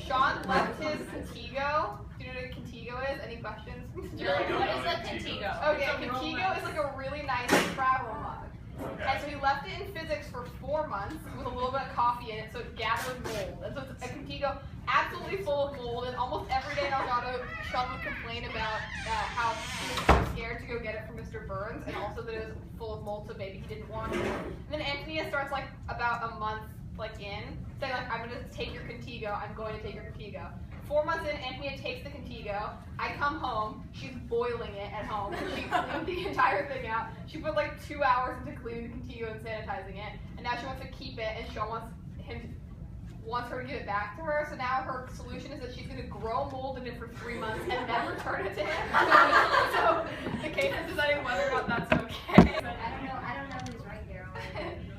Sean left his Contigo. Do you know what a Contigo is? Any questions? What is a Contigo? Okay, Contigo is like a really nice travel mug. Okay. And so he left it in physics for 4 months with a little bit of coffee in it, so it gathered mold. And so it's a Contigo absolutely full of mold, and almost every day in Elgato, Sean would complain about how he was scared to go get it from Mr. Burns, and also that it was full of mold, so maybe he didn't want it. And then Antonia starts like about a month in, saying like, I'm gonna take your Contigo, I'm going to take your Contigo. 4 months in, Antonia takes the Contigo. I come home, she's boiling it at home. She cleaned the entire thing out. She put like 2 hours into cleaning the Contigo and sanitizing it, and now she wants to keep it, and Sean wants her to give it back to her. So now her solution is that she's going to grow mold in it for 3 months and then return it to him. So the case is deciding whether or not that's okay. I don't know who's right here.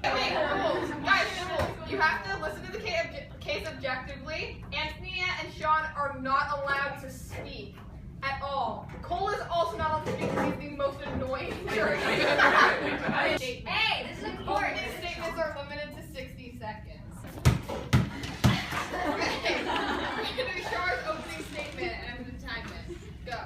Okay, rules. Guys, rules. You have to listen to the case objectively. Antonia and Sean are not allowed to speak at all. Cole is also not allowed to speak because he's the most annoying jury. Hey, this is important. Opening statements are limited to 60 seconds. Okay. We're going to do Char's opening statement and I'm going to time it. Go.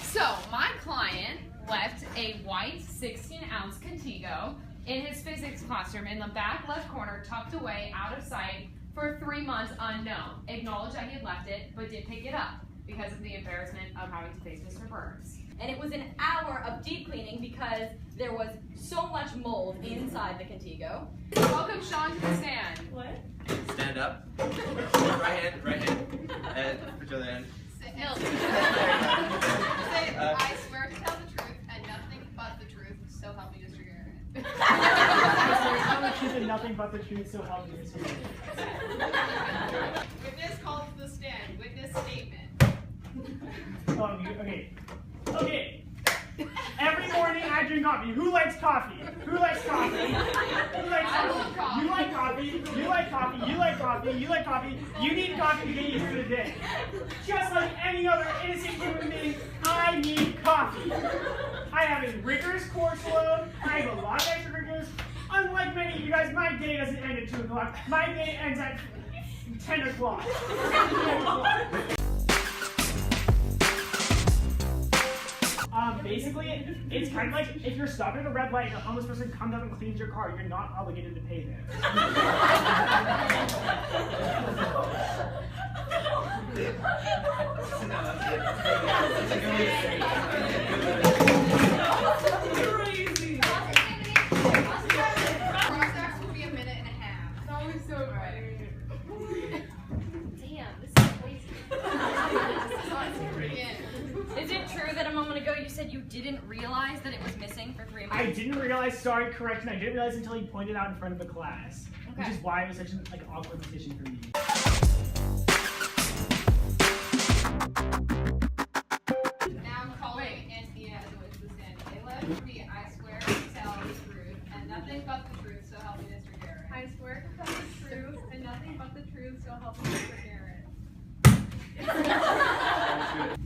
So, my client left a white 16-ounce Contigo in his physics classroom in the back left corner, tucked away, out of sight, for 3 months unknown. Acknowledged that he had left it, but did pick it up because of the embarrassment of having to face Mr. Burns. And it was an hour of deep cleaning because there was so much mold inside the Contigo. Welcome Sean to the stand. What? Stand up. Right hand. And put your other hand. Say, I swear to tell the truth and nothing but the truth, so help me Mr. Garrett. I tell the truth and nothing but the truth, so help me Mr. Garrett. Witness called to the stand. Witness statement. Okay. Every morning I drink coffee. Who likes coffee? Who likes coffee? Who likes coffee? You like coffee. You like coffee. You like coffee. You like coffee. You need coffee to get you through the day. Just like any other innocent human being, I need coffee. I have a rigorous course load. I have a lot of extracurriculars. Unlike many of you guys, my day doesn't end at 2 o'clock. My day ends at 10 o'clock. Basically, it's kind of like if you're stopped at a red light and a homeless person comes up and cleans your car, you're not obligated to pay them. Crazy. Process will be a minute and a half. It's always so right. Damn, this is crazy. Is it true that a moment ago you said you didn't realize that it was missing for 3 months? I didn't realize, sorry, correction, I didn't realize until he pointed out in front of the class. Okay. Which is why it was such an awkward decision for me. Now I'm calling Antonia as a witness to the stand. They left me, I swear to tell the truth and nothing but the truth, so help me Mr. Garrett. I swear to tell the truth and nothing but the truth, so help me Mr. Garrett.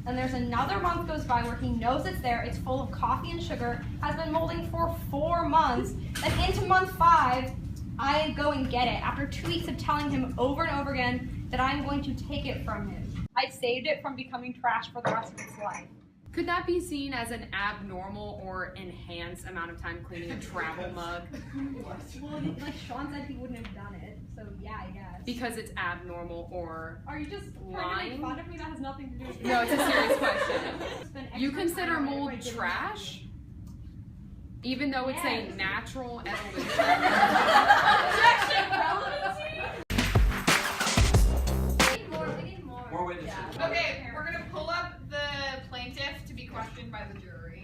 And there's another month goes by where he knows it's there, it's full of coffee and sugar, has been molding for 4 months, and into month 5, I go and get it after 2 weeks of telling him over and over again that I'm going to take it from him. I saved it from becoming trash for the rest of its life. Could that be seen as an abnormal or enhanced amount of time cleaning a travel mug? Well, like Sean said, he wouldn't have done it, so yeah, I guess. Because it's abnormal or Are you just trying to lying? make fun of me? That has nothing to do with No, it's a serious question. Spend You extra consider time mold if I didn't- trash? Even though it's a natural evolution? We need more. More witnesses. Okay, we're going to pull up the plaintiff to be questioned by the jury.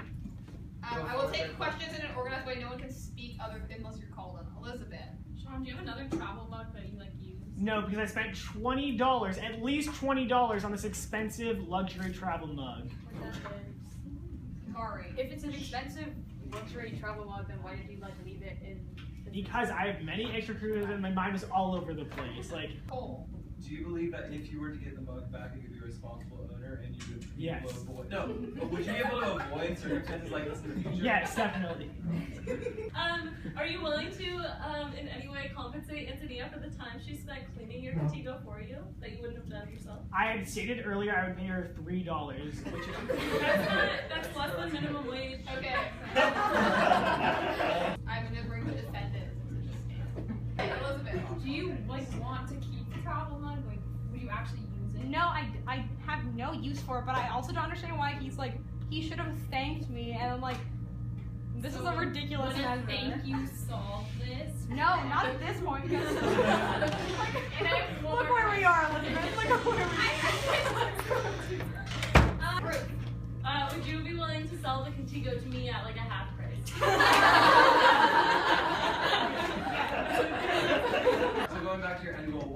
I will take questions in an organized way. No one can speak unless you're called on. Elizabeth. Sean, do you have another travel mug that you use? No, because I spent $20, at least $20 on this expensive luxury travel mug. Kari. If it's an expensive luxury travel mug, then why did you leave it in? Because I have many extracurriculars and my mind was all over the place. Cole. Do you believe that if you were to get the mug back, you could be a responsible owner and you would be Yes. able to avoid? No, but would you be able to avoid circumstances like this in the future? Yes, definitely. Are you willing to, in any way, compensate Antonia for the time she spent cleaning your Contigo for you that you wouldn't have done yourself? I had stated earlier I would pay her $3, which is That's less than minimum wage. Okay. I'm gonna bring the descendants into this game. Elizabeth. Do you want to keep the travel mug? Like, would you actually use it? No, I have no use for it, but I also don't understand why he's like, he should have thanked me, and I'm like, this is a ridiculous Would a measure. thank you solve this? No, not at this point. Because And I look where we are, Elizabeth. Look at where we are. Would you be willing to sell the Contigo to me at like a half price? So going back to your end goal,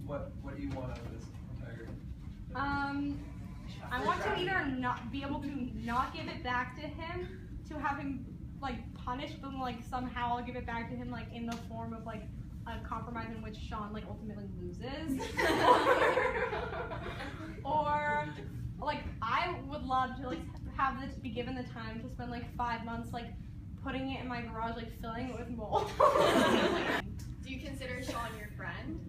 what do you want out of this entire? I want to either not be able to not give it back to him, to have him like punished, but like somehow I'll give it back to him like in the form of like a compromise in which Sean like ultimately loses, or like I would love to like have this be given the time to spend like 5 months like putting it in my garage, like filling it with mold. Do you consider Sean your friend?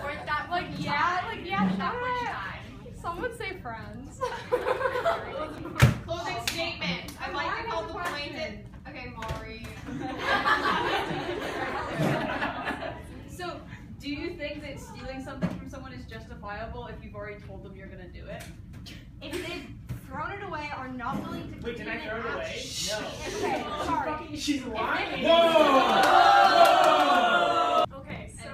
Or that like yeah, That much time. some would say friends. Closing statement. I'd like to call the plaintiff. Okay, Maury. So, do you think that stealing something from someone is justifiable if you've already told them you're gonna do it? If they've thrown it away or not willing to Wait, did I clean throw it out- away? No. Okay, sorry. She's lying. Okay, so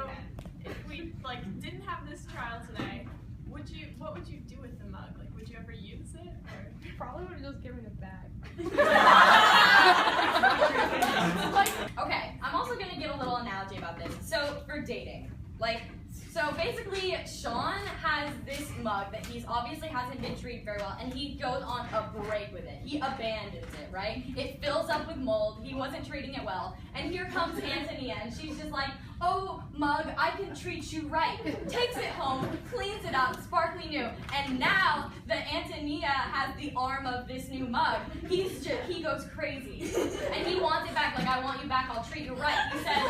if we like didn't have this trial today, what would you do with the mug? Like, would you ever use it? Or? Probably would have just given it back. Okay, I'm also gonna give a little analogy about this. So, for dating, so basically, Sean has this mug that he's obviously hasn't been treated very well, and he goes on a break with it. He abandons it, right? It fills up with mold. He wasn't treating it well, and here comes Antonia, and she's just like, "Oh, mug, I can treat you right." Takes it home, cleans it up, sparkly new, and now that Antonia has the arm of this new mug, he goes crazy, and he wants it back. Like, "I want you back. I'll treat you right." He said.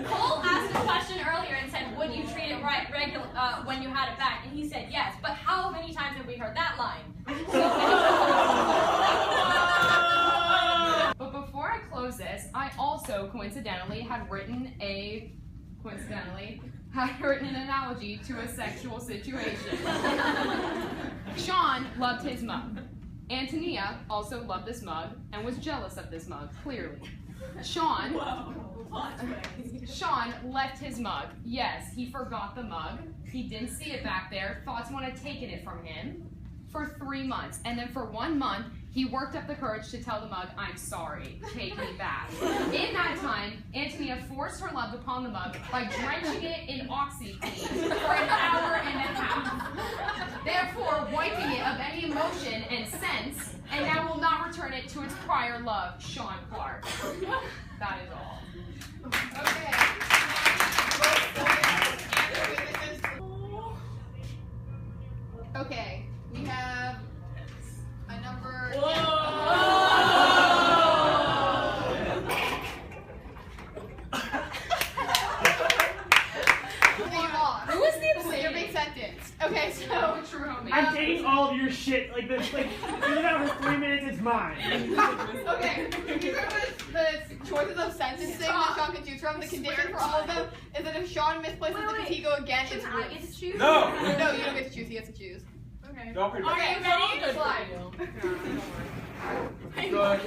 Cole asked a question earlier and said, "Would you treat it right when you had it back?" And he said yes. But how many times have we heard that line? But before I close this, I also coincidentally had written an analogy to a sexual situation. Sean loved his mug. Antonia also loved this mug and was jealous of this mug, clearly. Sean left his mug. Yes, he forgot the mug. He didn't see it back there. Thought someone had taken it from him for 3 months. And then for 1 month, he worked up the courage to tell the mug, "I'm sorry, take me back." In that time, Antonia forced her love upon the mug by drenching it in OxyClean for an hour and a half. Therefore, wiping it of any emotion and sense, and now will not return it to its prior love, Sean Clark. That is all. Okay. Okay, we have a number. Who is the You're being sentenced. Okay, so True homie. I'm taking all of your shit. Like this, like fill it out for 3 minutes. It's mine. okay, the choices of sentencing that Sean can choose from. The condition for all of them is that if Sean misplaces the Contigo again, it's I ruined. get to choose? No. No, you don't get to choose. He has to choose. Okay. Don't forget. Okay, ready? Slide. Good.